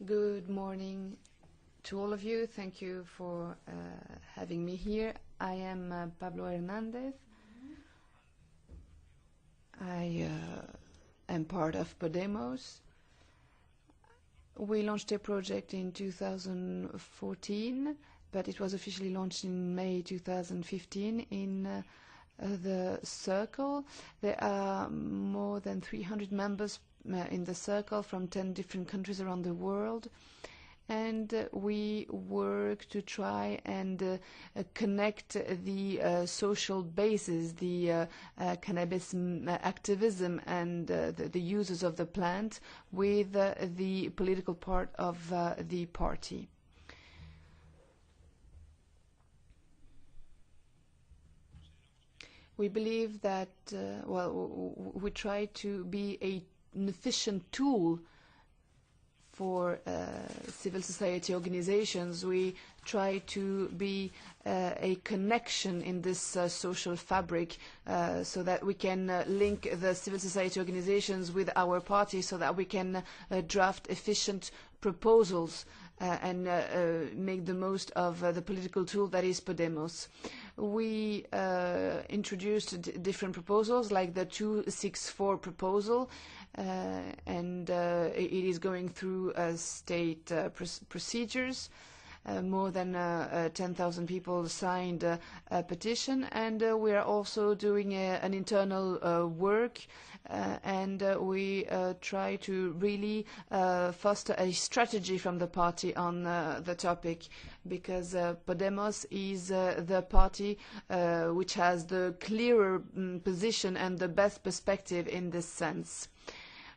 Good morning to all of you. Thank you for having me here. I am Pablo Hernández. I am part of Podemos. We launched a project in 2014, but it was officially launched in May 2015 in the Circle. There are more than 300 members in the Circle from 10 different countries around the world. And we work to try and connect the social bases, the cannabis activism and the users of the plant with the political part of the party. We believe that, we try to be an efficient tool for civil society organizations. We try to be a connection in this social fabric so that we can link the civil society organizations with our party so that we can draft efficient proposals and make the most of the political tool that is Podemos. We introduced different proposals like the 264 proposal, and it is going through state procedures. More than 10,000 people signed a petition, and we are also doing an internal work, and we try to really foster a strategy from the party on the topic, because Podemos is the party which has the clearer position and the best perspective in this sense.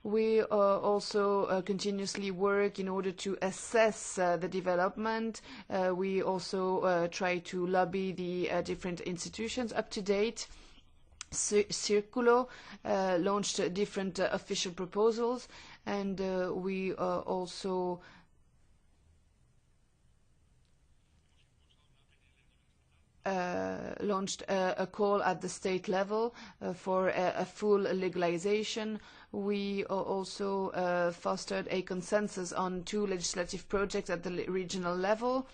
We also continuously work in order to assess the development. We also try to lobby the different institutions up to date. Circulo launched different official proposals, and we also launched a call at the state level for a full legalization. We also fostered a consensus on 2 legislative projects at the regional level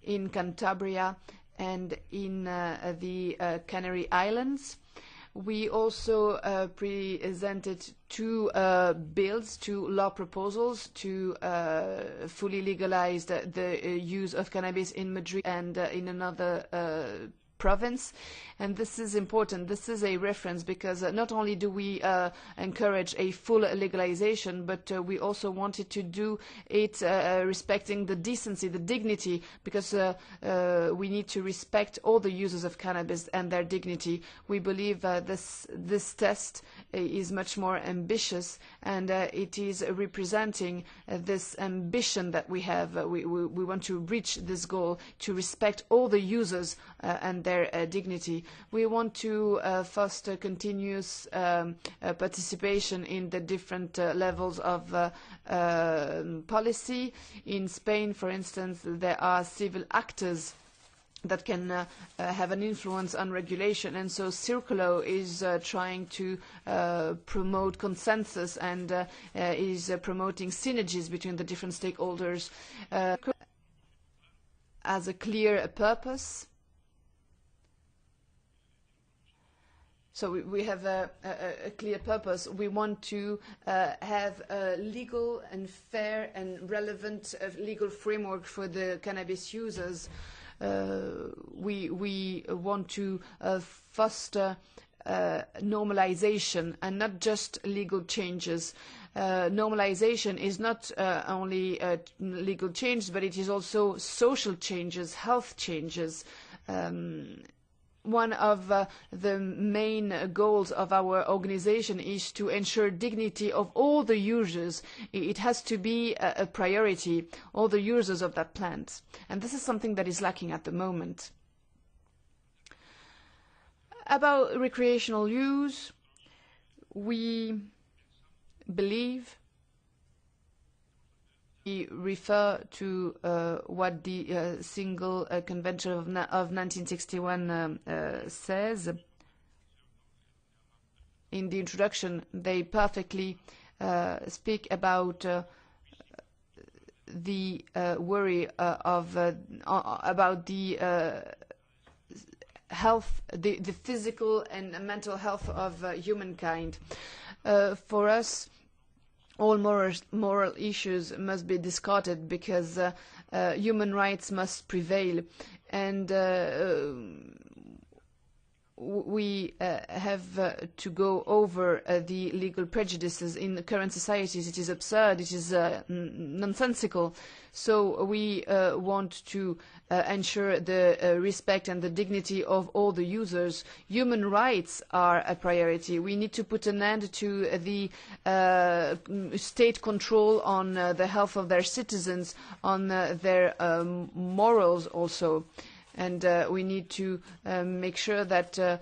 in Cantabria and in the Canary Islands. We also presented 2 bills, 2 law proposals to fully legalize the use of cannabis in Madrid and in another province. And this is important. This is a reference because not only do we encourage a full legalization, but we also wanted to do it respecting the decency, the dignity, because we need to respect all the users of cannabis and their dignity. We believe this test is much more ambitious, and it is representing this ambition that we have. We want to reach this goal, to respect all the users and their dignity. We want to foster continuous participation in the different levels of policy. In Spain, for instance, there are civil actors that can have an influence on regulation, and so Circulo is trying to promote consensus and is promoting synergies between the different stakeholders as a clear purpose. So we have a clear purpose. We want to have a legal and fair and relevant legal framework for the cannabis users. We want to foster normalization and not just legal changes. Normalization is not only legal changes, but it is also social changes, health changes. One of the main goals of our organization is to ensure dignity of all the users. It has to be a priority, all the users of that plant. And this is something that is lacking at the moment. About recreational use, we believe we refer to what the Single Convention of 1961 says. In the introduction, they perfectly speak about the worry about the health, the physical and mental health of humankind. For us, all moral issues must be discarded because human rights must prevail, and we have to go over the legal prejudices in the current societies. It is absurd, it is nonsensical. So we want to ensure the respect and the dignity of all the users. Human rights are a priority. We need to put an end to the state control on the health of their citizens, on their morals also. And we need to make sure that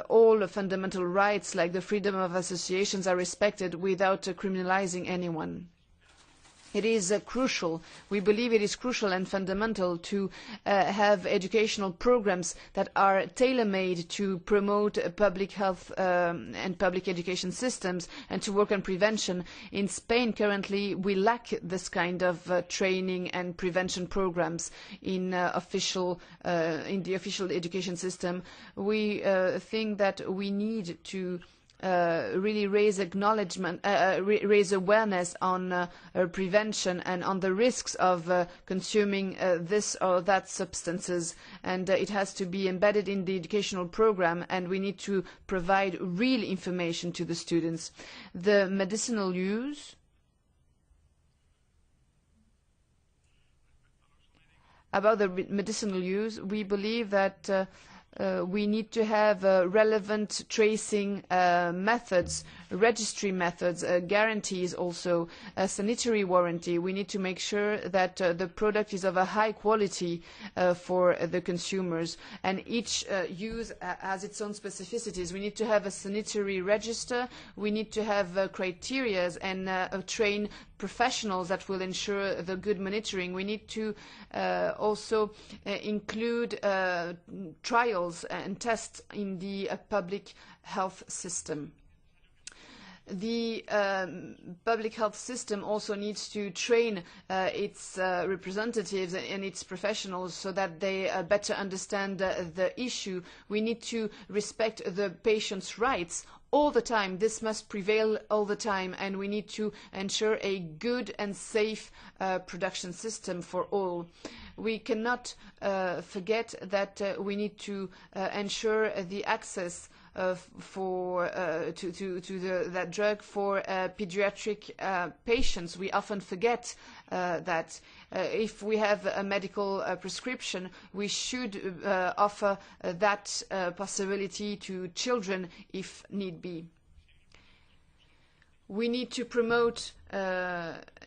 all fundamental rights, like the freedom of associations, are respected without criminalizing anyone. It is crucial, we believe it is crucial and fundamental to have educational programs that are tailor-made to promote public health and public education systems and to work on prevention. In Spain currently we lack this kind of training and prevention programs in the official education system. We think that we need to really raise raise awareness on prevention and on the risks of consuming this or that substances, and it has to be embedded in the educational program, and we need to provide real information to the students. The medicinal use, about the medicinal use, we believe that we need to have relevant tracing methods, registry methods, guarantees also, a sanitary warranty. We need to make sure that the product is of a high quality for the consumers, and each use has its own specificities. We need to have a sanitary register, we need to have criteria and train professionals that will ensure the good monitoring. We need to also include trials and tests in the public health system. The public health system also needs to train its representatives and its professionals so that they better understand the issue. We need to respect the patient's rights all the time. This must prevail all the time, and we need to ensure a good and safe production system for all. We cannot forget that we need to ensure the access that drug for pediatric patients. We often forget that if we have a medical prescription, we should offer that possibility to children if need be. We need to promote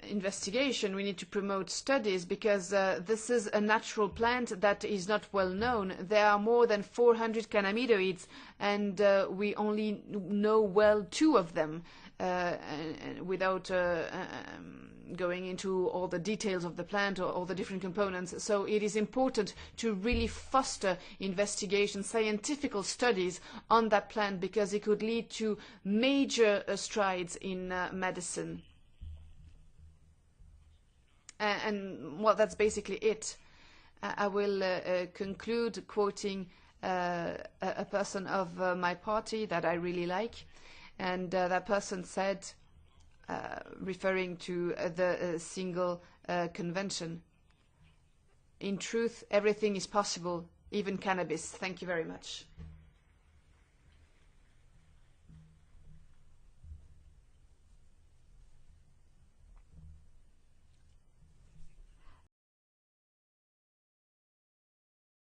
investigation, we need to promote studies, because this is a natural plant that is not well known. There are more than 400 cannabinoids, and we only know well 2 of them, and without going into all the details of the plant or all the different components. So it is important to really foster investigation, scientific studies on that plant, because it could lead to major strides in medicine. And well, that's basically it. I will conclude quoting a person of my party that I really like, and that person said, referring to the single convention, "In truth, everything is possible, even cannabis." Thank you very much.